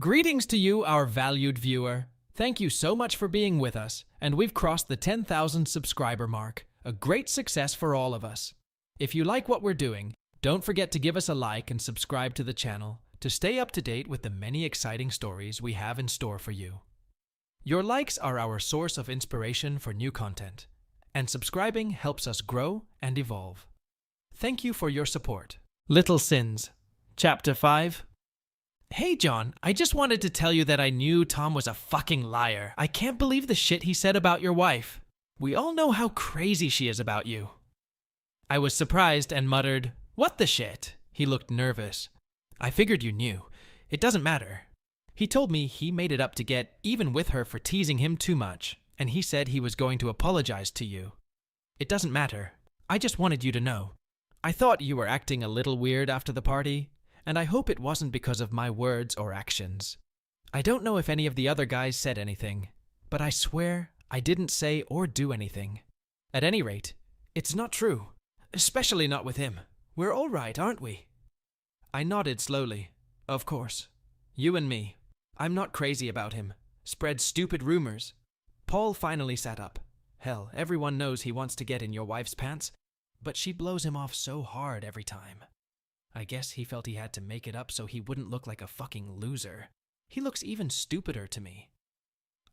Greetings to you, our valued viewer. Thank you so much for being with us, and we've crossed the 10,000 subscriber mark, a great success for all of us. If you like what we're doing, don't forget to give us a like and subscribe to the channel to stay up to date with the many exciting stories we have in store for you. Your likes are our source of inspiration for new content, and subscribing helps us grow and evolve. Thank you for your support. Little Sins, Chapter 5. Hey John, I just wanted to tell you that I knew Tom was a fucking liar. I can't believe the shit he said about your wife. We all know how crazy she is about you. I was surprised and muttered, "What the shit?" He looked nervous. I figured you knew. It doesn't matter. He told me he made it up to get even with her for teasing him too much, and he said he was going to apologize to you. It doesn't matter. I just wanted you to know. I thought you were acting a little weird after the party, and I hope it wasn't because of my words or actions. I don't know if any of the other guys said anything, but I swear I didn't say or do anything. At any rate, it's not true, especially not with him. We're all right, aren't we? I nodded slowly. Of course. You and me. I'm not crazy about him. Spread stupid rumors. Paul finally sat up. Hell, everyone knows he wants to get in your wife's pants, but she blows him off so hard every time. I guess he felt he had to make it up so he wouldn't look like a fucking loser. He looks even stupider to me.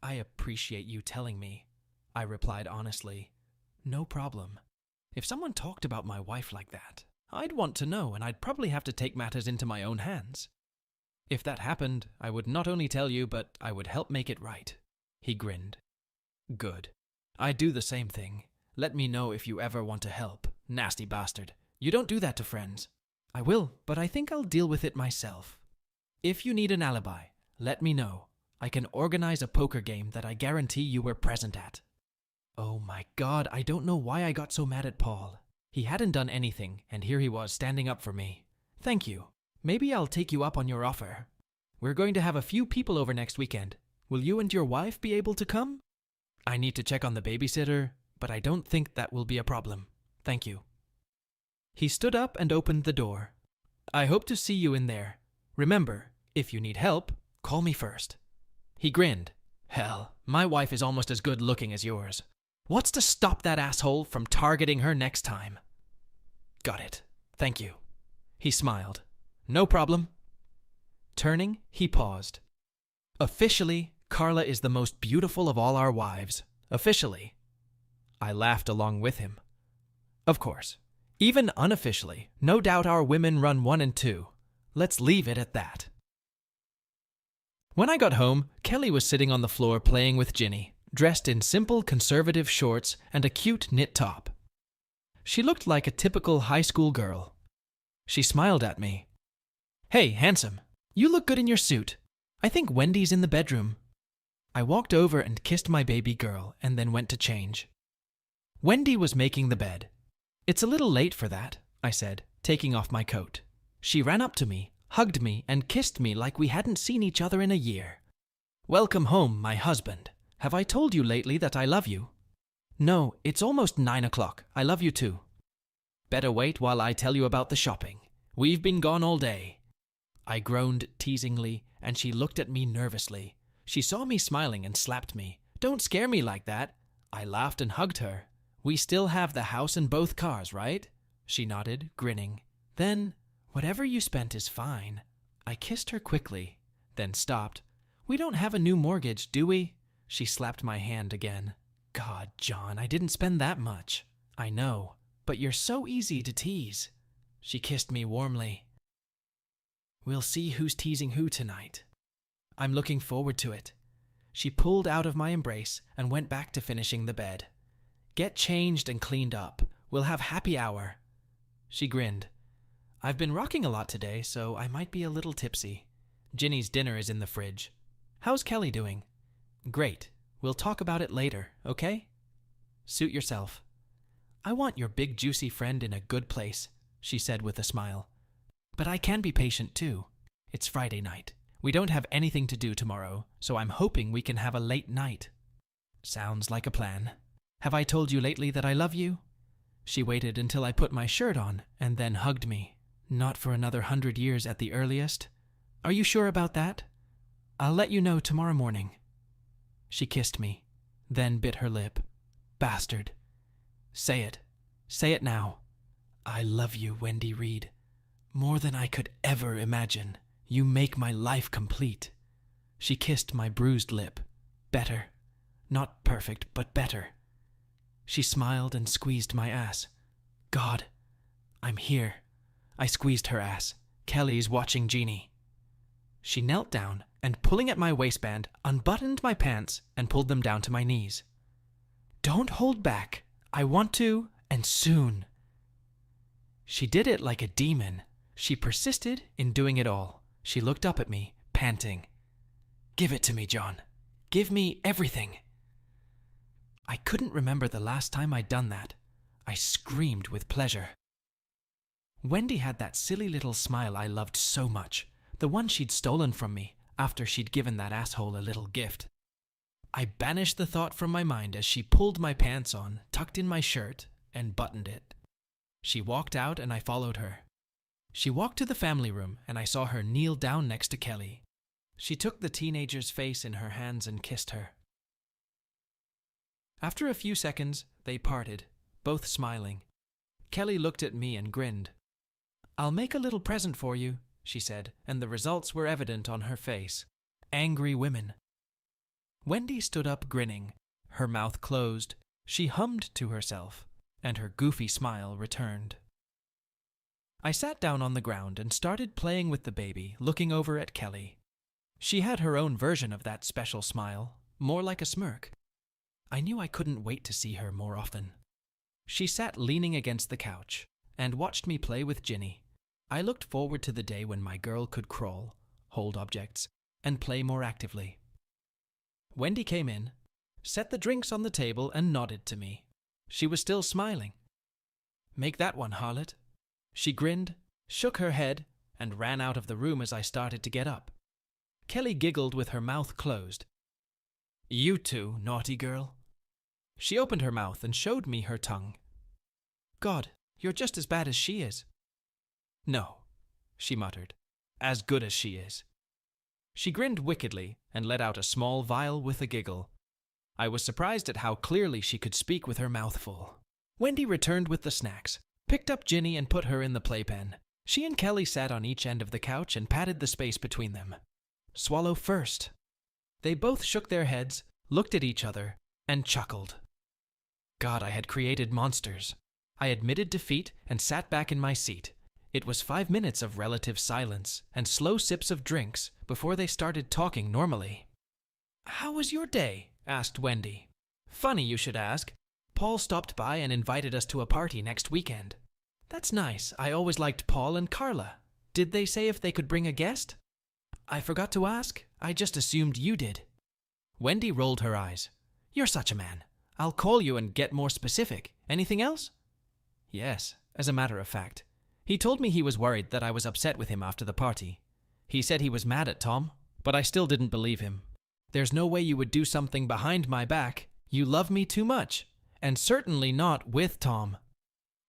I appreciate you telling me, I replied honestly. No problem. If someone talked about my wife like that, I'd want to know, and I'd probably have to take matters into my own hands. If that happened, I would not only tell you, but I would help make it right. He grinned. Good. I'd do the same thing. Let me know if you ever want to help. Nasty bastard. You don't do that to friends. I will, but I think I'll deal with it myself. If you need an alibi, let me know. I can organize a poker game that I guarantee you were present at. Oh my God, I don't know why I got so mad at Paul. He hadn't done anything, and here he was standing up for me. Thank you. Maybe I'll take you up on your offer. We're going to have a few people over next weekend. Will you and your wife be able to come? I need to check on the babysitter, but I don't think that will be a problem. Thank you. He stood up and opened the door. I hope to see you in there. Remember, if you need help, call me first. He grinned. Hell, my wife is almost as good looking as yours. What's to stop that asshole from targeting her next time? Got it. Thank you. He smiled. No problem. Turning, he paused. Officially, Carla is the most beautiful of all our wives. Officially. I laughed along with him. Of course. Even unofficially, no doubt our women run 1 and 2. Let's leave it at that. When I got home, Kelly was sitting on the floor playing with Ginny, dressed in simple conservative shorts and a cute knit top. She looked like a typical high school girl. She smiled at me. Hey, handsome, you look good in your suit. I think Wendy's in the bedroom. I walked over and kissed my baby girl and then went to change. Wendy was making the bed. It's a little late for that, I said, taking off my coat. She ran up to me, hugged me, and kissed me like we hadn't seen each other in a year. Welcome home, my husband. Have I told you lately that I love you? No, it's almost 9 o'clock. I love you too. Better wait while I tell you about the shopping. We've been gone all day. I groaned teasingly, and she looked at me nervously. She saw me smiling and slapped me. Don't scare me like that. I laughed and hugged her. We still have the house and both cars, right? She nodded, grinning. Then, whatever you spent is fine. I kissed her quickly, then stopped. We don't have a new mortgage, do we? She slapped my hand again. God, John, I didn't spend that much. I know, but you're so easy to tease. She kissed me warmly. We'll see who's teasing who tonight. I'm looking forward to it. She pulled out of my embrace and went back to finishing the bed. Get changed and cleaned up. We'll have happy hour. She grinned. I've been rocking a lot today, so I might be a little tipsy. Ginny's dinner is in the fridge. How's Kelly doing? Great. We'll talk about it later, okay? Suit yourself. I want your big juicy friend in a good place, she said with a smile. But I can be patient too. It's Friday night. We don't have anything to do tomorrow, so I'm hoping we can have a late night. Sounds like a plan. Have I told you lately that I love you? She waited until I put my shirt on and then hugged me. Not for another 100 years at the earliest. Are you sure about that? I'll let you know tomorrow morning. She kissed me, then bit her lip. Bastard. Say it. Say it now. I love you, Wendy Reed. More than I could ever imagine. You make my life complete. She kissed my bruised lip. Better. Not perfect, but better. She smiled and squeezed my ass. God, I'm here. I squeezed her ass. Kelly's watching Jeannie. She knelt down and, pulling at my waistband, unbuttoned my pants and pulled them down to my knees. Don't hold back. I want to, and soon. She did it like a demon. She persisted in doing it all. She looked up at me, panting. Give it to me, John. Give me everything. I couldn't remember the last time I'd done that. I screamed with pleasure. Wendy had that silly little smile I loved so much, the one she'd stolen from me after she'd given that asshole a little gift. I banished the thought from my mind as she pulled my pants on, tucked in my shirt, and buttoned it. She walked out and I followed her. She walked to the family room and I saw her kneel down next to Kelly. She took the teenager's face in her hands and kissed her. After a few seconds, they parted, both smiling. Kelly looked at me and grinned. I'll make a little present for you, she said, and the results were evident on her face. Angry women. Wendy stood up grinning, her mouth closed. She hummed to herself, and her goofy smile returned. I sat down on the ground and started playing with the baby, looking over at Kelly. She had her own version of that special smile, more like a smirk. I knew I couldn't wait to see her more often. She sat leaning against the couch and watched me play with Ginny. I looked forward to the day when my girl could crawl, hold objects, and play more actively. Wendy came in, set the drinks on the table, and nodded to me. She was still smiling. Make that one, harlot. She grinned, shook her head, and ran out of the room as I started to get up. Kelly giggled with her mouth closed. You too, naughty girl. She opened her mouth and showed me her tongue. God, you're just as bad as she is. No, she muttered. As good as she is. She grinned wickedly and let out a small vial with a giggle. I was surprised at how clearly she could speak with her mouth full. Wendy returned with the snacks, picked up Ginny and put her in the playpen. She and Kelly sat on each end of the couch and patted the space between them. Swallow first. They both shook their heads, looked at each other, and chuckled. God, I had created monsters. I admitted defeat and sat back in my seat. It was 5 minutes of relative silence and slow sips of drinks before they started talking normally. How was your day? Asked Wendy. Funny you should ask. Paul stopped by and invited us to a party next weekend. That's nice. I always liked Paul and Carla. Did they say if they could bring a guest? I forgot to ask. I just assumed you did. Wendy rolled her eyes. You're such a man. I'll call you and get more specific. Anything else? Yes, as a matter of fact. He told me he was worried that I was upset with him after the party. He said he was mad at Tom, but I still didn't believe him. There's no way you would do something behind my back. You love me too much, and certainly not with Tom.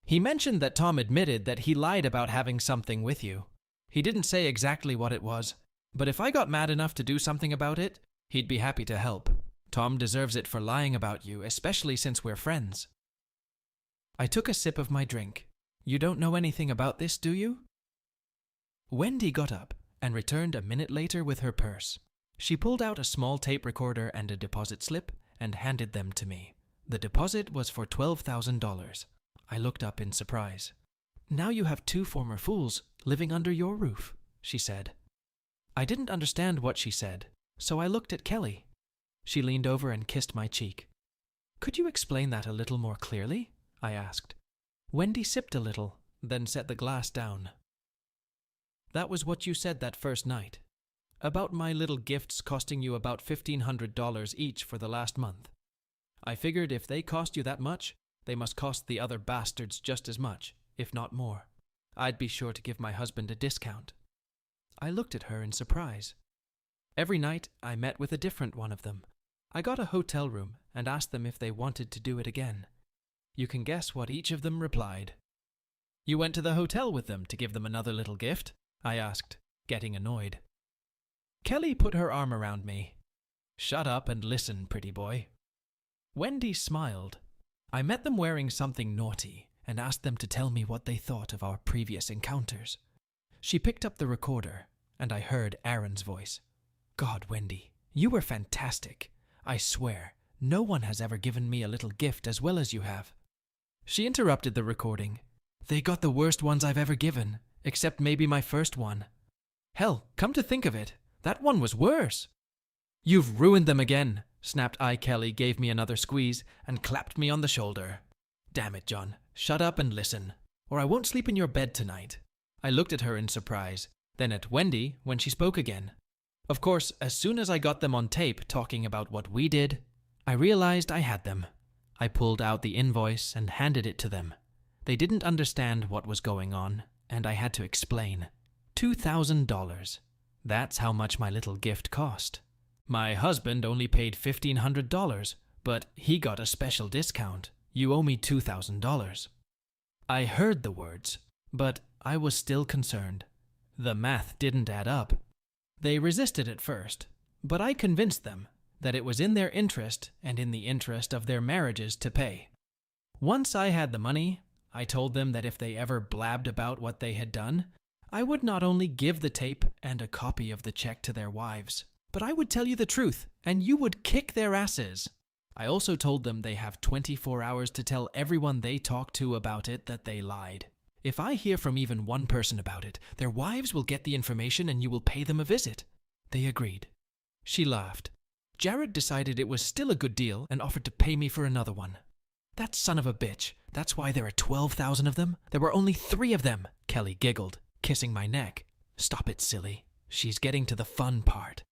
He mentioned that Tom admitted that he lied about having something with you. He didn't say exactly what it was, but if I got mad enough to do something about it, he'd be happy to help. Tom deserves it for lying about you, especially since we're friends. I took a sip of my drink. You don't know anything about this, do you? Wendy got up and returned a minute later with her purse. She pulled out a small tape recorder and a deposit slip and handed them to me. The deposit was for $12,000. I looked up in surprise. Now you have 2 former fools living under your roof, she said. I didn't understand what she said, so I looked at Kelly. She leaned over and kissed my cheek. Could you explain that a little more clearly? I asked. Wendy sipped a little, then set the glass down. That was what you said that first night. About my little gifts costing you about $1,500 each for the last month. I figured if they cost you that much, they must cost the other bastards just as much, if not more. I'd be sure to give my husband a discount. I looked at her in surprise. Every night I met with a different one of them. I got a hotel room and asked them if they wanted to do it again. You can guess what each of them replied. You went to the hotel with them to give them another little gift? I asked, getting annoyed. Kelly put her arm around me. Shut up and listen, pretty boy. Wendy smiled. I met them wearing something naughty and asked them to tell me what they thought of our previous encounters. She picked up the recorder, and I heard Aaron's voice. God, Wendy, you were fantastic. I swear, no one has ever given me a little gift as well as you have. She interrupted the recording. They got the worst ones I've ever given, except maybe my first one. Hell, come to think of it, that one was worse. You've ruined them again, snapped I. Kelly gave me another squeeze and clapped me on the shoulder. Damn it, John, shut up and listen, or I won't sleep in your bed tonight. I looked at her in surprise, then at Wendy when she spoke again. Of course, as soon as I got them on tape talking about what we did, I realized I had them. I pulled out the invoice and handed it to them. They didn't understand what was going on, and I had to explain. $2,000. That's how much my little gift cost. My husband only paid $1,500, but he got a special discount. You owe me $2,000. I heard the words, but I was still concerned. The math didn't add up. They resisted at first, but I convinced them that it was in their interest and in the interest of their marriages to pay. Once I had the money, I told them that if they ever blabbed about what they had done, I would not only give the tape and a copy of the check to their wives, but I would tell you the truth, and you would kick their asses. I also told them they have 24 hours to tell everyone they talk to about it that they lied. If I hear from even one person about it, their wives will get the information and you will pay them a visit. They agreed. She laughed. Jared decided it was still a good deal and offered to pay me for another one. That son of a bitch. That's why there are 12,000 of them. There were only 3 of them, Kelly giggled, kissing my neck. Stop it, silly. She's getting to the fun part.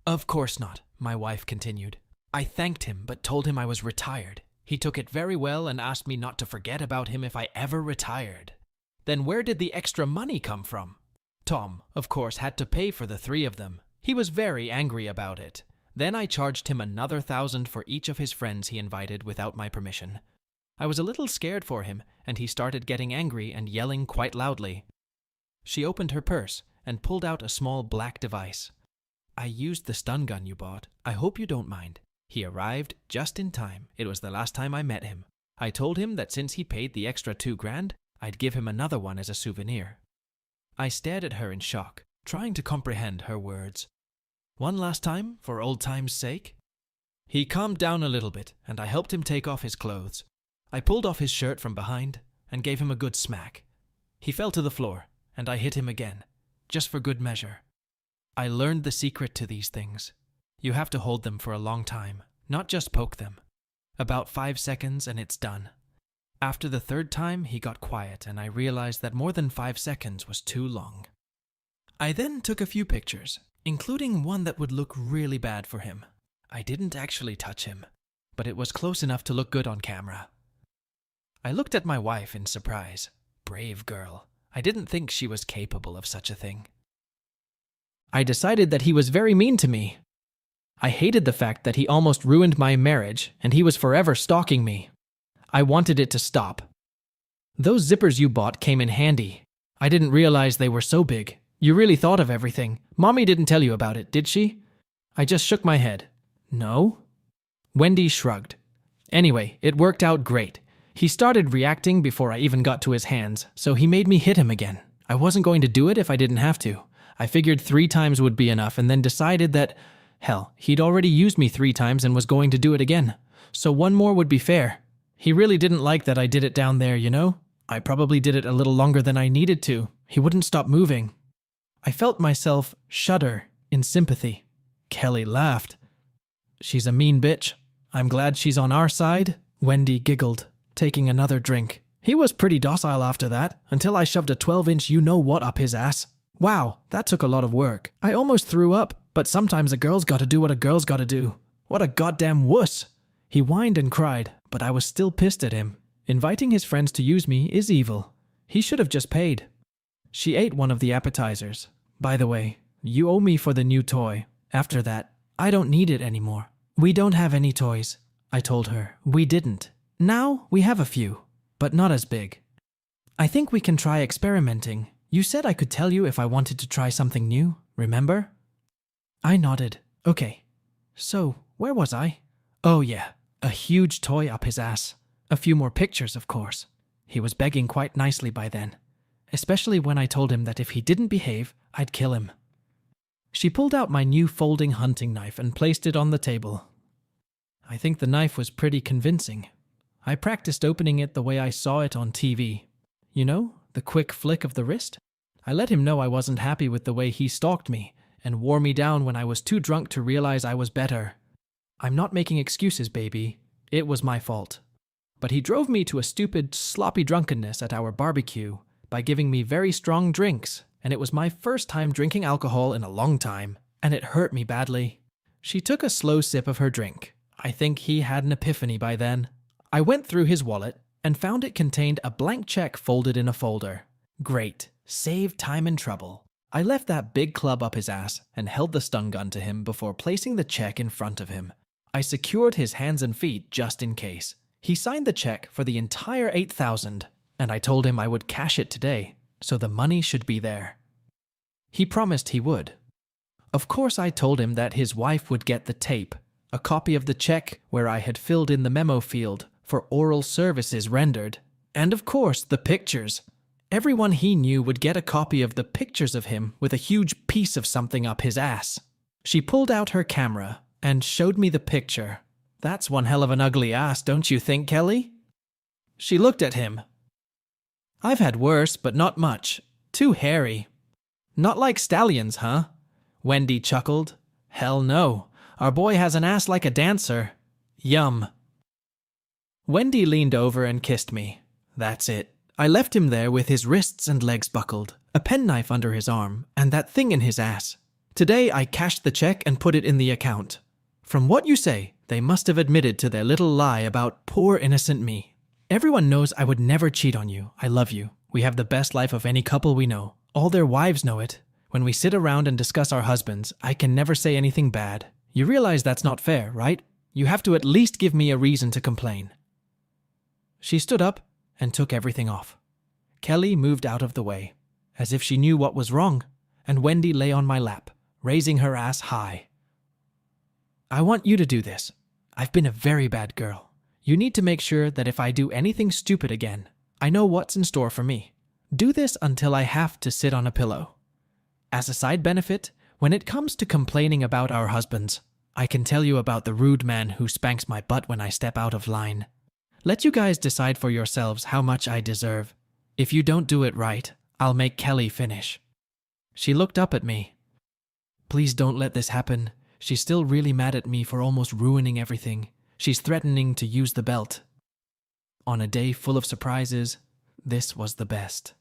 Of course not, my wife continued. I thanked him but told him I was retired. He took it very well and asked me not to forget about him if I ever retired. Then where did the extra money come from? Tom, of course, had to pay for the 3 of them. He was very angry about it. Then I charged him another 1,000 for each of his friends he invited without my permission. I was a little scared for him, and he started getting angry and yelling quite loudly. She opened her purse and pulled out a small black device. I used the stun gun you bought. I hope you don't mind. He arrived just in time. It was the last time I met him. I told him that since he paid the extra $2,000, I'd give him another one as a souvenir. I stared at her in shock, trying to comprehend her words. One last time, for old time's sake? He calmed down a little bit, and I helped him take off his clothes. I pulled off his shirt from behind and gave him a good smack. He fell to the floor, and I hit him again, just for good measure. I learned the secret to these things. You have to hold them for a long time, not just poke them. About 5 seconds and it's done. After the 3rd time, he got quiet and I realized that more than 5 seconds was too long. I then took a few pictures, including one that would look really bad for him. I didn't actually touch him, but it was close enough to look good on camera. I looked at my wife in surprise. Brave girl. I didn't think she was capable of such a thing. I decided that he was very mean to me. I hated the fact that he almost ruined my marriage and he was forever stalking me. I wanted it to stop. Those zippers you bought came in handy. I didn't realize they were so big. You really thought of everything. Mommy didn't tell you about it, did she? I just shook my head. No? Wendy shrugged. Anyway, it worked out great. He started reacting before I even got to his hands, so he made me hit him again. I wasn't going to do it if I didn't have to. I figured 3 times would be enough and then decided that, hell, he'd already used me 3 times and was going to do it again. So 1 more would be fair. He really didn't like that I did it down there, you know? I probably did it a little longer than I needed to. He wouldn't stop moving. I felt myself shudder in sympathy. Kelly laughed. She's a mean bitch. I'm glad she's on our side. Wendy giggled, taking another drink. He was pretty docile after that, until I shoved a 12-inch you-know-what up his ass. Wow, that took a lot of work. I almost threw up, but sometimes a girl's gotta do what a girl's gotta do. What a goddamn wuss. He whined and cried, but I was still pissed at him. Inviting his friends to use me is evil. He should have just paid. She ate one of the appetizers. By the way, you owe me for the new toy. After that, I don't need it anymore. We don't have any toys, I told her. We didn't. Now we have a few, but not as big. I think we can try experimenting. You said I could tell you if I wanted to try something new, remember? I nodded. Okay. So, where was I? Oh yeah, a huge toy up his ass. A few more pictures, of course. He was begging quite nicely by then, especially when I told him that if he didn't behave, I'd kill him. She pulled out my new folding hunting knife and placed it on the table. I think the knife was pretty convincing. I practiced opening it the way I saw it on TV. You know, the quick flick of the wrist? I let him know I wasn't happy with the way he stalked me and wore me down when I was too drunk to realize I was better. I'm not making excuses, baby. It was my fault. But he drove me to a stupid, sloppy drunkenness at our barbecue by giving me very strong drinks, and it was my first time drinking alcohol in a long time, and it hurt me badly. She took a slow sip of her drink. I think he had an epiphany by then. I went through his wallet and found it contained a blank check folded in a folder. Great. Saved time and trouble. I left that big club up his ass and held the stun gun to him before placing the check in front of him. I secured his hands and feet just in case. He signed the check for the entire $8,000, and I told him I would cash it today, so the money should be there. He promised he would. Of course, I told him that his wife would get the tape, a copy of the check where I had filled in the memo field for oral services rendered, and of course, the pictures. Everyone he knew would get a copy of the pictures of him with a huge piece of something up his ass. She pulled out her camera and showed me the picture. That's one hell of an ugly ass, don't you think, Kelly? She looked at him. I've had worse, but not much. Too hairy. Not like stallions, huh? Wendy chuckled. Hell no. Our boy has an ass like a dancer. Yum. Wendy leaned over and kissed me. That's it. I left him there with his wrists and legs buckled, a penknife under his arm, and that thing in his ass. Today I cashed the check and put it in the account. From what you say, they must have admitted to their little lie about poor innocent me. Everyone knows I would never cheat on you. I love you. We have the best life of any couple we know. All their wives know it. When we sit around and discuss our husbands, I can never say anything bad. You realize that's not fair, right? You have to at least give me a reason to complain. She stood up and took everything off. Kelly moved out of the way, as if she knew what was wrong, and Wendy lay on my lap, raising her ass high. I want you to do this. I've been a very bad girl. You need to make sure that if I do anything stupid again, I know what's in store for me. Do this until I have to sit on a pillow. As a side benefit, when it comes to complaining about our husbands, I can tell you about the rude man who spanks my butt when I step out of line. Let you guys decide for yourselves how much I deserve. If you don't do it right, I'll make Kelly finish. She looked up at me. Please don't let this happen. She's still really mad at me for almost ruining everything. She's threatening to use the belt. On a day full of surprises, this was the best.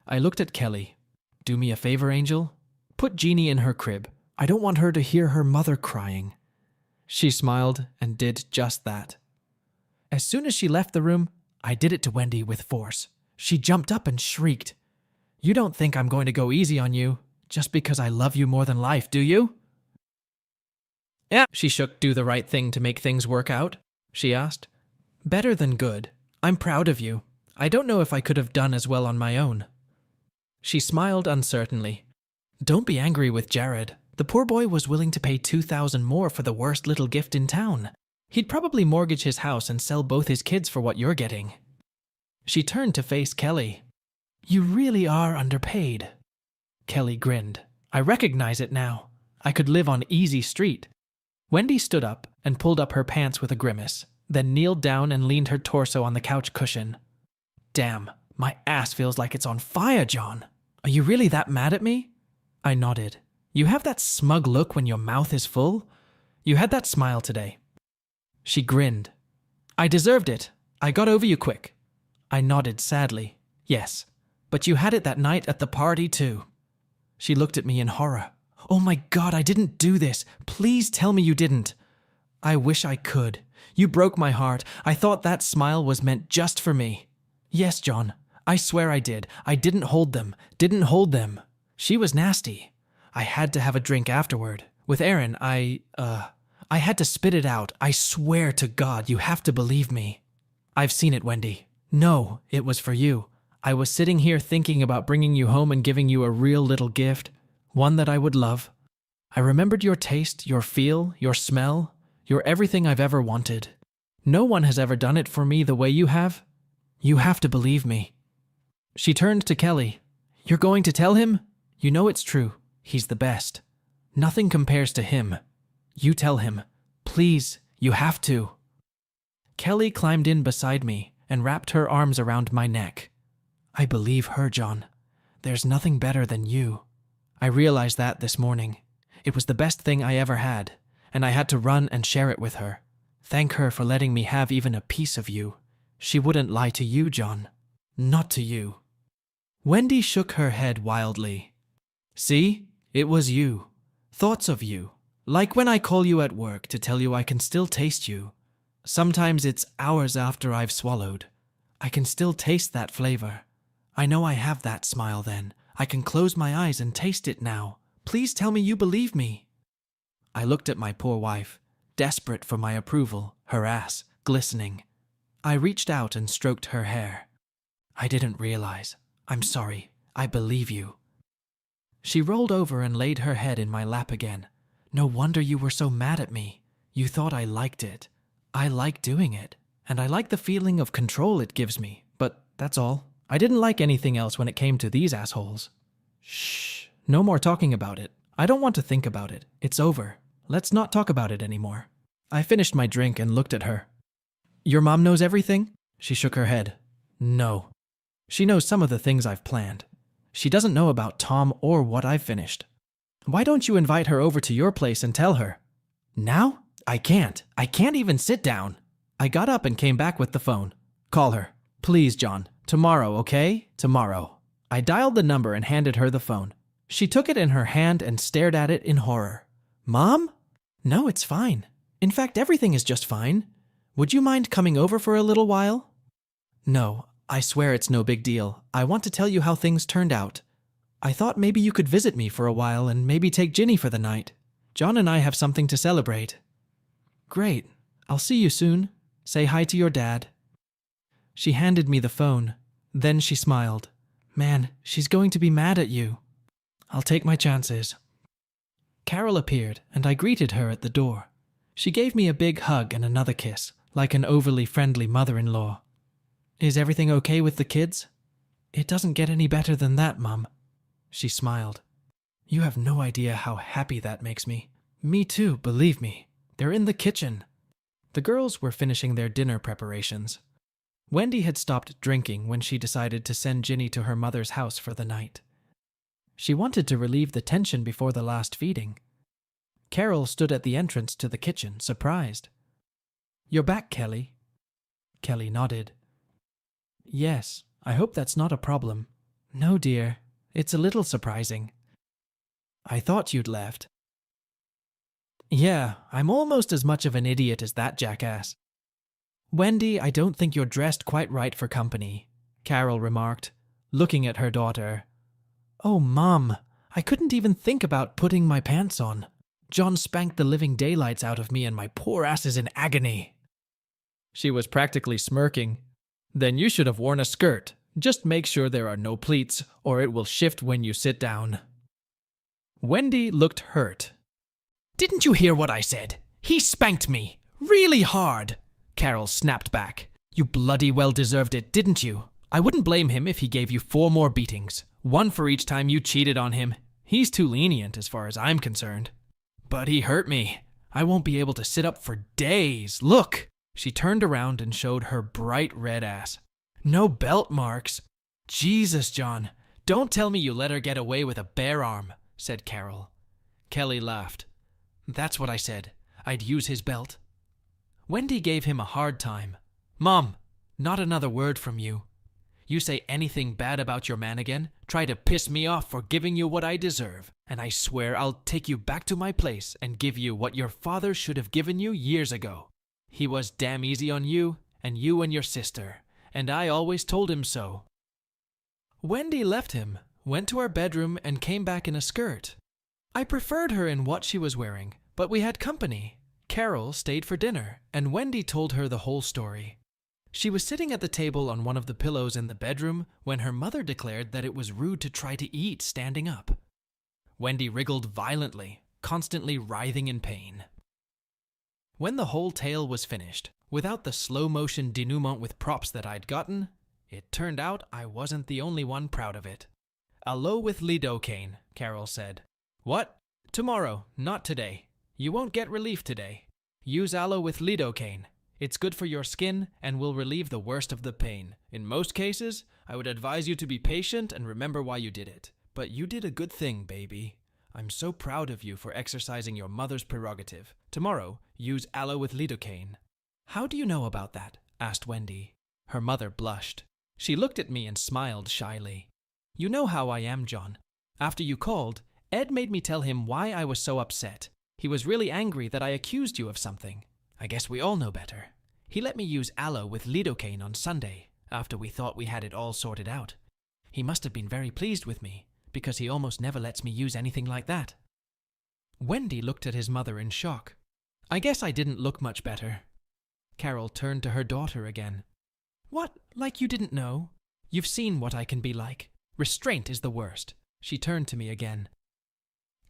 I looked at Kelly. Do me a favor, Angel. Put Jeannie in her crib. I don't want her to hear her mother crying. She smiled and did just that. As soon as she left the room, I did it to Wendy with force. She jumped up and shrieked. You don't think I'm going to go easy on you just because I love you more than life, do you? Yeah, she shook. Do the right thing to make things work out? She asked. Better than good. I'm proud of you. I don't know if I could have done as well on my own. She smiled uncertainly. Don't be angry with Jared. The poor boy was willing to pay $2,000 more for the worst little gift in town. He'd probably mortgage his house and sell both his kids for what you're getting. She turned to face Kelly. You really are underpaid. Kelly grinned. I recognize it now. I could live on Easy Street. Wendy stood up and pulled up her pants with a grimace, then kneeled down and leaned her torso on the couch cushion. Damn, my ass feels like it's on fire, John. Are you really that mad at me? I nodded. You have that smug look when your mouth is full? You had that smile today. She grinned. I deserved it. I got over you quick. I nodded sadly. Yes, but you had it that night at the party too. She looked at me in horror. Oh my God, I didn't do this. Please tell me you didn't. I wish I could. You broke my heart. I thought that smile was meant just for me. Yes, John. I swear I did. I didn't hold them. Didn't hold them. She was nasty. I had to have a drink afterward. With Aaron, I had to spit it out. I swear to God, you have to believe me. I've seen it, Wendy. No, it was for you. I was sitting here thinking about bringing you home and giving you a real little gift. One that I would love. I remembered your taste, your feel, your smell, your everything I've ever wanted. No one has ever done it for me the way you have. You have to believe me." She turned to Kelly. "You're going to tell him? You know it's true. He's the best. Nothing compares to him. You tell him. Please, you have to." Kelly climbed in beside me and wrapped her arms around my neck. "I believe her, John. There's nothing better than you. I realized that this morning. It was the best thing I ever had, and I had to run and share it with her. Thank her for letting me have even a piece of you. She wouldn't lie to you, John. Not to you." Wendy shook her head wildly. "See? It was you. Thoughts of you. Like when I call you at work to tell you I can still taste you. Sometimes it's hours after I've swallowed. I can still taste that flavor. I know I have that smile then. I can close my eyes and taste it now. Please tell me you believe me." I looked at my poor wife, desperate for my approval, her ass glistening. I reached out and stroked her hair. "I didn't realize. I'm sorry. I believe you." She rolled over and laid her head in my lap again. "No wonder you were so mad at me. You thought I liked it. I like doing it, and I like the feeling of control it gives me, but that's all. I didn't like anything else when it came to these assholes." "Shh. No more talking about it. I don't want to think about it. It's over. Let's not talk about it anymore." I finished my drink and looked at her. "Your mom knows everything?" She shook her head. "No. She knows some of the things I've planned. She doesn't know about Tom or what I've finished." "Why don't you invite her over to your place and tell her?" "Now? I can't. I can't even sit down." I got up and came back with the phone. "Call her. Please, John. Tomorrow, okay? Tomorrow." I dialed the number and handed her the phone. She took it in her hand and stared at it in horror. "Mom? No, it's fine. In fact, everything is just fine. Would you mind coming over for a little while?" "No, I swear it's no big deal. I want to tell you how things turned out. I thought maybe you could visit me for a while and maybe take Ginny for the night. John and I have something to celebrate." "Great. I'll see you soon. Say hi to your dad." She handed me the phone. Then she smiled. "Man, she's going to be mad at you. I'll take my chances." Carol appeared, and I greeted her at the door. She gave me a big hug and another kiss, like an overly friendly mother-in-law. "Is everything okay with the kids?" "It doesn't get any better than that, Mum." She smiled. "You have no idea how happy that makes me." "Me too, believe me. They're in the kitchen." The girls were finishing their dinner preparations. Wendy had stopped drinking when she decided to send Ginny to her mother's house for the night. She wanted to relieve the tension before the last feeding. Carol stood at the entrance to the kitchen, surprised. "You're back, Kelly." Kelly nodded. "Yes, I hope that's not a problem." "No, dear. It's a little surprising." "I thought you'd left." "Yeah, I'm almost as much of an idiot as that jackass." "Wendy, I don't think you're dressed quite right for company," Carol remarked, looking at her daughter. "Oh, Mom, I couldn't even think about putting my pants on. John spanked the living daylights out of me and my poor ass is in agony." She was practically smirking. "Then you should have worn a skirt. Just make sure there are no pleats, or it will shift when you sit down." Wendy looked hurt. "Didn't you hear what I said? He spanked me. Really hard." Carol snapped back. "You bloody well deserved it, didn't you? I wouldn't blame him if he gave you 4 more beatings. 1 for each time you cheated on him. He's too lenient as far as I'm concerned. But he hurt me. I won't be able to sit up for days. Look!" She turned around and showed her bright red ass. "No belt marks." "Jesus, John, don't tell me you let her get away with a bare arm," said Carol. Kelly laughed. "That's what I said. I'd use his belt." Wendy gave him a hard time. "Mom, not another word from you. You say anything bad about your man again, try to piss me off for giving you what I deserve, and I swear I'll take you back to my place and give you what your father should have given you years ago. He was damn easy on you and your sister, and I always told him so." Wendy left him, went to our bedroom, and came back in a skirt. I preferred her in what she was wearing, but we had company. Carol stayed for dinner, and Wendy told her the whole story. She was sitting at the table on one of the pillows in the bedroom when her mother declared that it was rude to try to eat standing up. Wendy wriggled violently. constantly writhing in pain. When the whole tale was finished, without the slow-motion denouement with props that I'd gotten, it turned out I wasn't the only one proud of it. "Aloe with lidocaine," Carol said. "What? Tomorrow, not today. You won't get relief today. Use aloe with lidocaine. It's good for your skin and will relieve the worst of the pain. In most cases, I would advise you to be patient and remember why you did it. But you did a good thing, baby. I'm so proud of you for exercising your mother's prerogative. Tomorrow, use aloe with lidocaine." "How do you know about that?" asked Wendy. Her mother blushed. She looked at me and smiled shyly. "You know how I am, John. After you called, Ed made me tell him why I was so upset. He was really angry that I accused you of something. I guess we all know better. He let me use aloe with lidocaine on Sunday, after we thought we had it all sorted out. He must have been very pleased with me, because he almost never lets me use anything like that." Wendy looked at his mother in shock. "I guess I didn't look much better." Carol turned to her daughter again. "What, like you didn't know? You've seen what I can be like. Restraint is the worst." She turned to me again.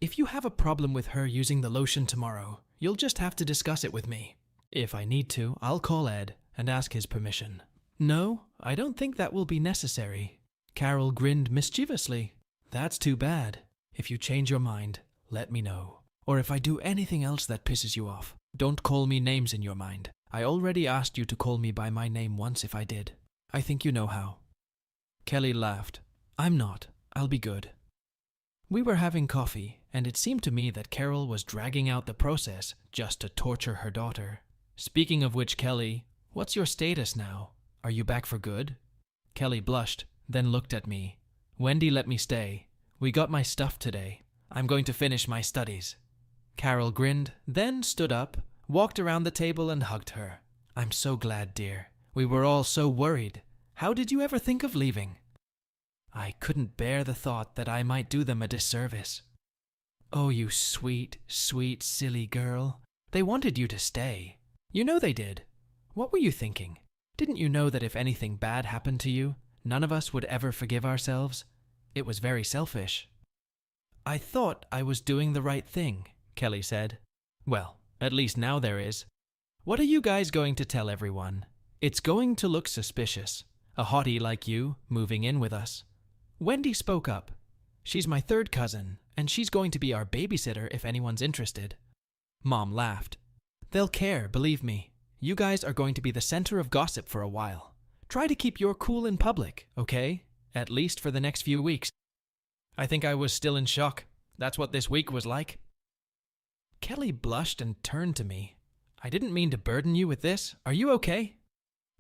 "If you have a problem with her using the lotion tomorrow, you'll just have to discuss it with me. If I need to, I'll call Ed and ask his permission." "No, I don't think that will be necessary." Carol grinned mischievously. "That's too bad. If you change your mind, let me know. Or if I do anything else that pisses you off, don't call me names in your mind. I already asked you to call me by my name once if I did. I think you know how." Kelly laughed. "I'm not. I'll be good." We were having coffee, and it seemed to me that Carol was dragging out the process just to torture her daughter. "Speaking of which, Kelly, what's your status now? Are you back for good?" Kelly blushed, then looked at me. "Wendy let me stay. We got my stuff today. I'm going to finish my studies." Carol grinned, then stood up, walked around the table and hugged her. "I'm so glad, dear. We were all so worried. How did you ever think of leaving?" I couldn't bear the thought that I might do them a disservice. "Oh, you sweet, sweet, silly girl. They wanted you to stay. You know they did. What were you thinking? Didn't you know that if anything bad happened to you, none of us would ever forgive ourselves? It was very selfish." "I thought I was doing the right thing," Kelly said. "Well, at least now there is. What are you guys going to tell everyone? It's going to look suspicious. A hottie like you moving in with us." Wendy spoke up. "She's my third cousin, and she's going to be our babysitter if anyone's interested." Mom laughed. "They'll care, believe me. You guys are going to be the center of gossip for a while. Try to keep your cool in public, okay? At least for the next few weeks." I think I was still in shock. That's what this week was like. Kelly blushed and turned to me. "I didn't mean to burden you with this. Are you okay?"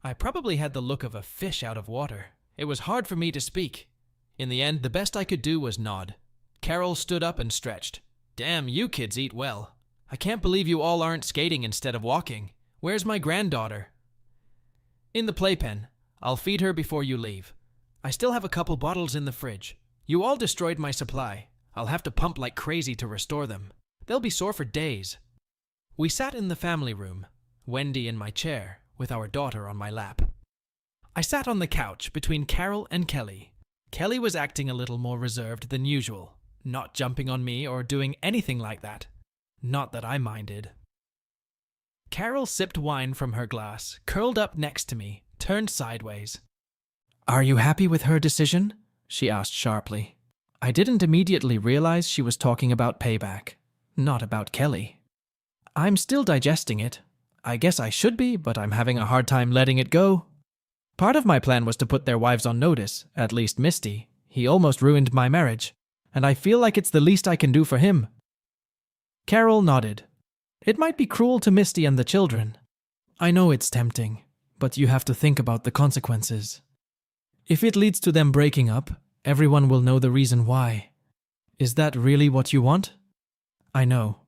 I probably had the look of a fish out of water. It was hard for me to speak. In the end, the best I could do was nod. Carol stood up and stretched. "Damn, you kids eat well. I can't believe you all aren't skating instead of walking. Where's my granddaughter?" "In the playpen. I'll feed her before you leave. I still have a couple bottles in the fridge. You all destroyed my supply. I'll have to pump like crazy to restore them. They'll be sore for days." We sat in the family room, Wendy in my chair, with our daughter on my lap. I sat on the couch between Carol and Kelly. Kelly was acting a little more reserved than usual, not jumping on me or doing anything like that. Not that I minded. Carol sipped wine from her glass, curled up next to me, turned sideways. "Are you happy with her decision?" she asked sharply. I didn't immediately realize she was talking about payback, not about Kelly. "I'm still digesting it. I guess I should be, but I'm having a hard time letting it go. Part of my plan was to put their wives on notice, at least Misty. He almost ruined my marriage, and I feel like it's the least I can do for him." Carol nodded. "It might be cruel to Misty and the children. I know it's tempting, but you have to think about the consequences. If it leads to them breaking up, everyone will know the reason why. Is that really what you want? I know.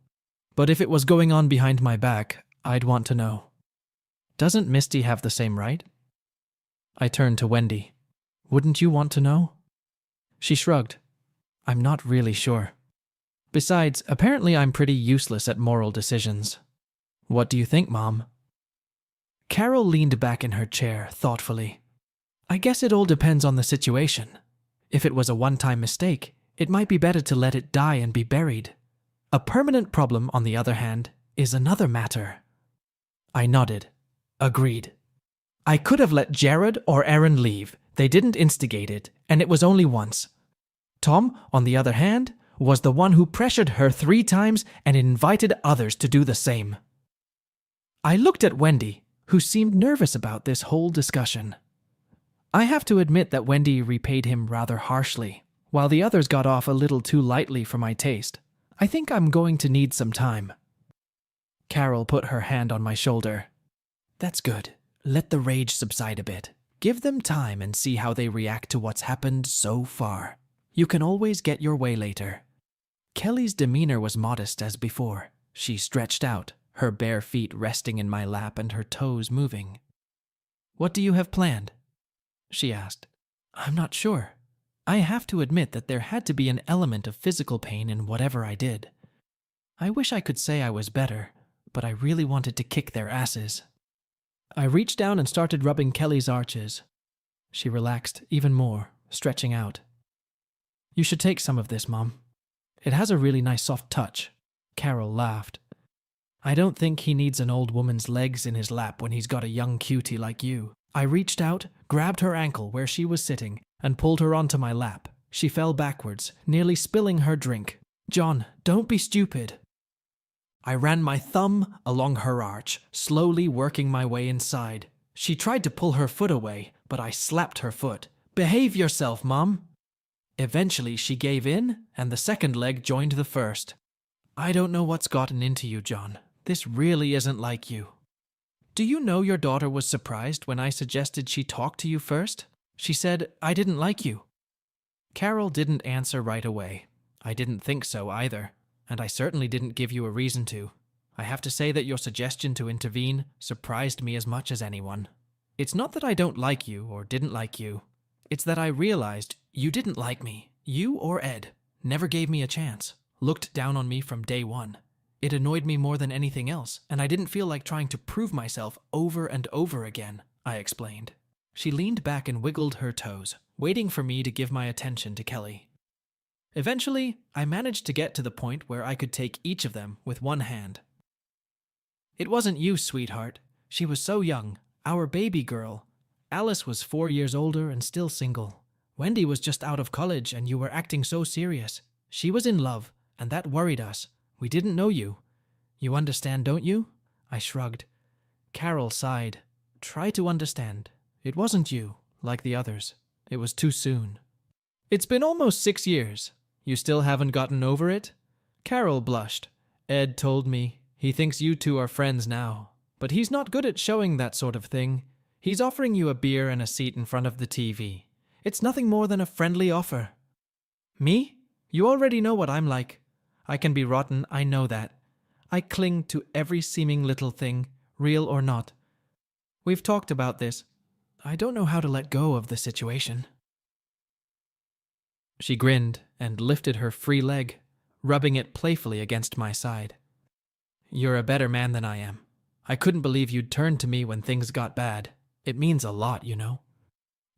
But if it was going on behind my back, I'd want to know. Doesn't Misty have the same right?" I turned to Wendy. "Wouldn't you want to know?" She shrugged. "I'm not really sure. Besides, apparently I'm pretty useless at moral decisions. What do you think, Mom?" Carol leaned back in her chair thoughtfully. "I guess it all depends on the situation. If it was a one-time mistake, it might be better to let it die and be buried. A permanent problem, on the other hand, is another matter. I nodded. Agreed. I could have let Jared or Aaron leave. They didn't instigate it, and it was only once. Tom, on the other hand, was the one who pressured her 3 times and invited others to do the same. I looked at Wendy, who seemed nervous about this whole discussion. I have to admit that Wendy repaid him rather harshly, while the others got off a little too lightly for my taste. I think I'm going to need some time. Carol put her hand on my shoulder. That's good. Let the rage subside a bit. Give them time and see how they react to what's happened so far. You can always get your way later. Kelly's demeanor was modest as before. She stretched out, her bare feet resting in my lap and her toes moving. What do you have planned? She asked. I'm not sure. I have to admit that there had to be an element of physical pain in whatever I did. I wish I could say I was better, but I really wanted to kick their asses. I reached down and started rubbing Kelly's arches. She relaxed even more, stretching out. You should take some of this, Mom. It has a really nice soft touch. Carol laughed. I don't think he needs an old woman's legs in his lap when he's got a young cutie like you. I reached out, grabbed her ankle where she was sitting, and pulled her onto my lap. She fell backwards, nearly spilling her drink. John, don't be stupid. I ran my thumb along her arch, slowly working my way inside. She tried to pull her foot away, but I slapped her foot. Behave yourself, Mom. Eventually she gave in, and the second leg joined the first. I don't know what's gotten into you, John. This really isn't like you. Do you know your daughter was surprised when I suggested she talk to you first? She said, I didn't like you. Carol didn't answer right away. I didn't think so either, and I certainly didn't give you a reason to. I have to say that your suggestion to intervene surprised me as much as anyone. It's not that I don't like you or didn't like you. It's that I realized you didn't like me. You or Ed never gave me a chance, looked down on me from day one. It annoyed me more than anything else, and I didn't feel like trying to prove myself over and over again, I explained. She leaned back and wiggled her toes, waiting for me to give my attention to Kelly. Eventually, I managed to get to the point where I could take each of them with one hand. It wasn't you, sweetheart. She was so young, our baby girl. Alice was 4 years older and still single. Wendy was just out of college and you were acting so serious. She was in love, and that worried us. We didn't know you. You understand, don't you? I shrugged. Carol sighed. Try to understand. It wasn't you, like the others. It was too soon. It's been almost 6 years. You still haven't gotten over it? Carol blushed. Ed told me. He thinks you two are friends now. But he's not good at showing that sort of thing. He's offering you a beer and a seat in front of the TV. It's nothing more than a friendly offer. Me? You already know what I'm like. I can be rotten, I know that. I cling to every seeming little thing, real or not. We've talked about this. I don't know how to let go of the situation. She grinned and lifted her free leg, rubbing it playfully against my side. You're a better man than I am. I couldn't believe you'd turn to me when things got bad. It means a lot, you know.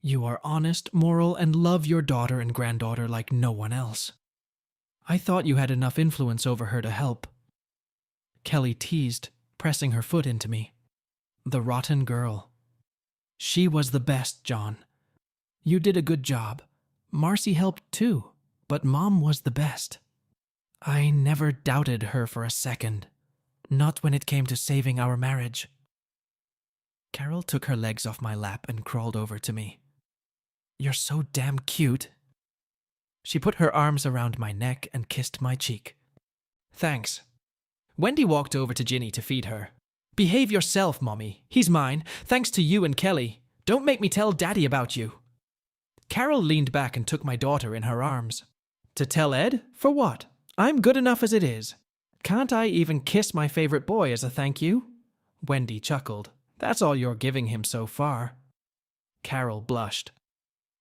You are honest, moral, and love your daughter and granddaughter like no one else. I thought you had enough influence over her to help. Kelly teased, pressing her foot into me. The rotten girl. She was the best, John. You did a good job. Marcy helped too, but Mom was the best. I never doubted her for a second. Not when it came to saving our marriage. Carol took her legs off my lap and crawled over to me. You're so damn cute. She put her arms around my neck and kissed my cheek. Thanks. Wendy walked over to Ginny to feed her. Behave yourself, Mommy. He's mine, thanks to you and Kelly. Don't make me tell Daddy about you. Carol leaned back and took my daughter in her arms. To tell Ed? For what? I'm good enough as it is. Can't I even kiss my favorite boy as a thank you? Wendy chuckled. That's all you're giving him so far. Carol blushed.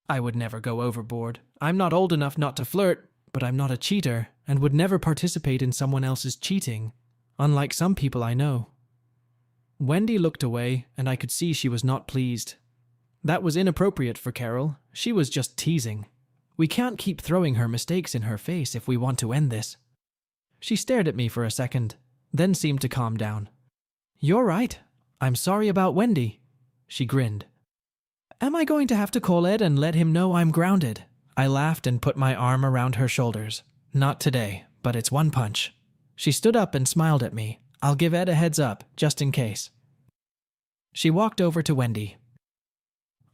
I would never go overboard. I'm not old enough not to flirt, but I'm not a cheater and would never participate in someone else's cheating, unlike some people I know. Wendy looked away, and I could see she was not pleased. That was inappropriate for Carol. She was just teasing. We can't keep throwing her mistakes in her face if we want to end this. She stared at me for a second, then seemed to calm down. "You're right. I'm sorry about Wendy." She grinned. "Am I going to have to call Ed and let him know I'm grounded?" I laughed and put my arm around her shoulders. "Not today, but it's one punch." She stood up and smiled at me. "I'll give Ed a heads up, just in case." She walked over to Wendy.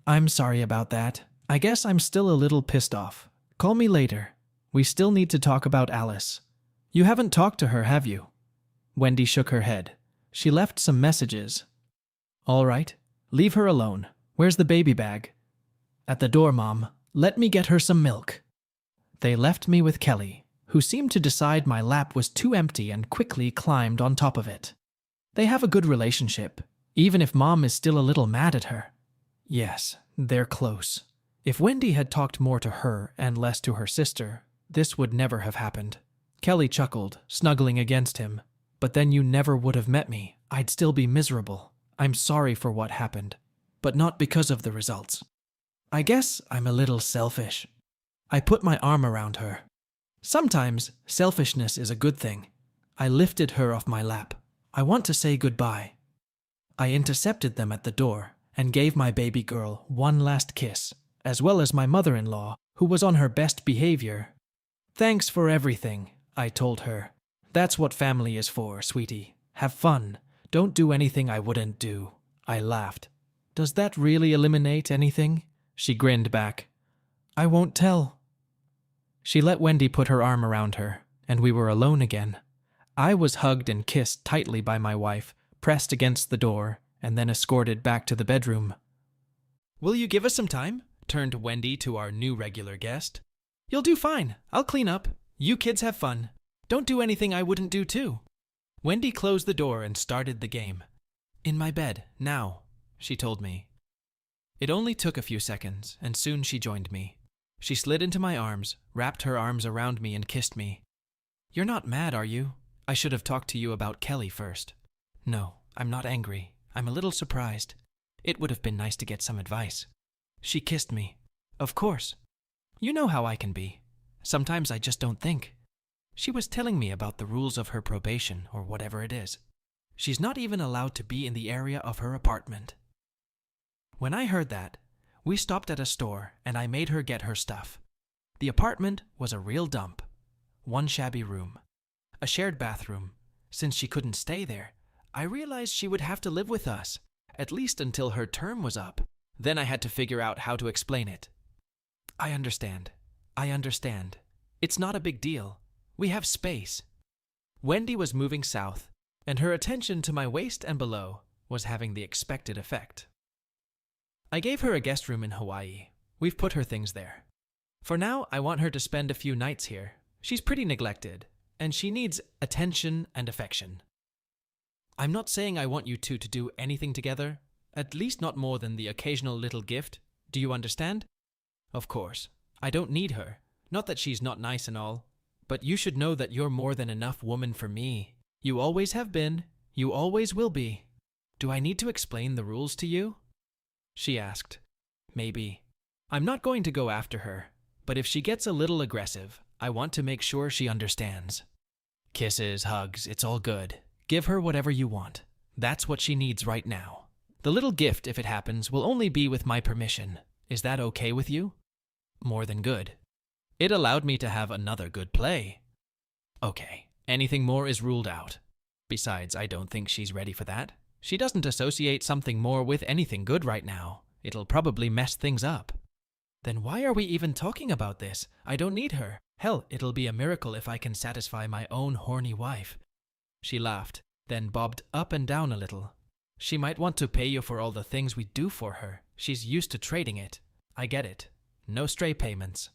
"I'm sorry about that. I guess I'm still a little pissed off. Call me later. We still need to talk about Alice. You haven't talked to her, have you?" Wendy shook her head. "She left some messages." "All right. Leave her alone. Where's the baby bag?" "At the door, Mom. Let me get her some milk." They left me with Kelly, who seemed to decide my lap was too empty and quickly climbed on top of it. They have a good relationship, even if Mom is still a little mad at her. Yes, they're close. If Wendy had talked more to her and less to her sister, this would never have happened. Kelly chuckled, snuggling against him. "But then you never would have met me. I'd still be miserable. I'm sorry for what happened, but not because of the results. I guess I'm a little selfish." I put my arm around her. Sometimes selfishness is a good thing. I lifted her off my lap. "I want to say goodbye." I intercepted them at the door and gave my baby girl one last kiss, as well as my mother-in-law, who was on her best behavior. "Thanks for everything," I told her. "That's what family is for, sweetie. Have fun. Don't do anything I wouldn't do." I laughed. "Does that really eliminate anything?" She grinned back. "I won't tell." She let Wendy put her arm around her, and we were alone again. I was hugged and kissed tightly by my wife, pressed against the door, and then escorted back to the bedroom. "Will you give us some time?" turned Wendy to our new regular guest. "You'll do fine. I'll clean up. You kids have fun. Don't do anything I wouldn't do too." Wendy closed the door and started the game. "In my bed, now," she told me. It only took a few seconds, and soon she joined me. She slid into my arms, wrapped her arms around me, and kissed me. "You're not mad, are you? I should have talked to you about Kelly first." "No, I'm not angry. I'm a little surprised. It would have been nice to get some advice." She kissed me. "Of course. You know how I can be. Sometimes I just don't think." She was telling me about the rules of her probation, or whatever it is. She's not even allowed to be in the area of her apartment. When I heard that, we stopped at a store and I made her get her stuff. The apartment was a real dump. One shabby room. A shared bathroom. Since she couldn't stay there, I realized she would have to live with us, at least until her term was up. Then I had to figure out how to explain it. I understand. It's not a big deal. We have space." Wendy was moving south, and her attention to my waist and below was having the expected effect. I gave her a guest room in Hawaii. We've put her things there. For now, I want her to spend a few nights here. She's pretty neglected, and she needs attention and affection. I'm not saying I want you two to do anything together, at least not more than the occasional little gift. Do you understand? Of course, I don't need her. Not that she's not nice and all, but you should know that you're more than enough woman for me. You always have been. You always will be. Do I need to explain the rules to you?" She asked. "Maybe. I'm not going to go after her, but if she gets a little aggressive, I want to make sure she understands. Kisses, hugs, it's all good. Give her whatever you want. That's what she needs right now. The little gift, if it happens, will only be with my permission. Is that okay with you?" More than good. It allowed me to have another good play. Okay, anything more is ruled out. Besides, I don't think she's ready for that. She doesn't associate something more with anything good right now. It'll probably mess things up. Then why are we even talking about this? I don't need her. Hell, it'll be a miracle if I can satisfy my own horny wife. She laughed, then bobbed up and down a little. She might want to pay you for all the things we do for her. She's used to trading it. I get it. No stray payments.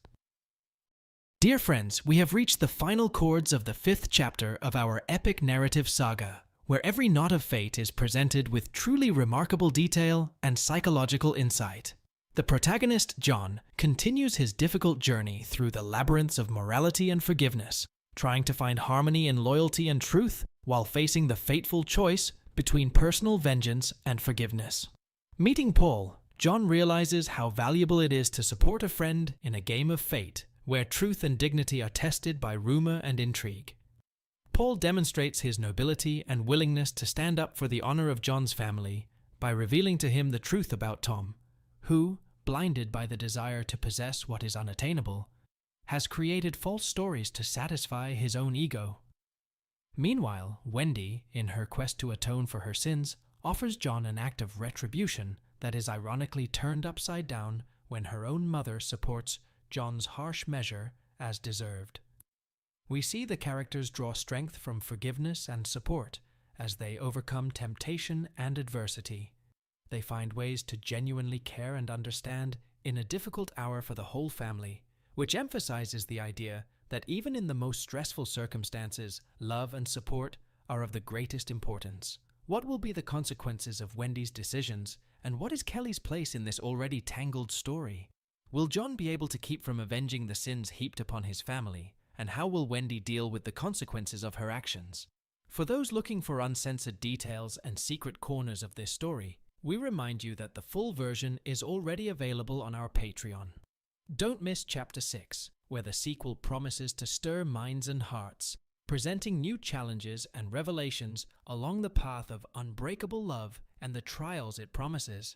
Dear friends, we have reached the final chords of the 5th chapter of our epic narrative saga, where every knot of fate is presented with truly remarkable detail and psychological insight. The protagonist, John, continues his difficult journey through the labyrinths of morality and forgiveness, trying to find harmony in loyalty and truth while facing the fateful choice between personal vengeance and forgiveness. Meeting Paul, John realizes how valuable it is to support a friend in a game of fate where truth and dignity are tested by rumor and intrigue. Paul demonstrates his nobility and willingness to stand up for the honor of John's family by revealing to him the truth about Tom, who, blinded by the desire to possess what is unattainable, has created false stories to satisfy his own ego. Meanwhile, Wendy, in her quest to atone for her sins, offers John an act of retribution that is ironically turned upside down when her own mother supports John's harsh measure as deserved. We see the characters draw strength from forgiveness and support as they overcome temptation and adversity. They find ways to genuinely care and understand in a difficult hour for the whole family, which emphasizes the idea that even in the most stressful circumstances, love and support are of the greatest importance. What will be the consequences of Wendy's decisions, and what is Kelly's place in this already tangled story? Will John be able to keep from avenging the sins heaped upon his family, and how will Wendy deal with the consequences of her actions? For those looking for uncensored details and secret corners of this story, we remind you that the full version is already available on our Patreon. Don't miss Chapter 6, where the sequel promises to stir minds and hearts, presenting new challenges and revelations along the path of unbreakable love and the trials it promises.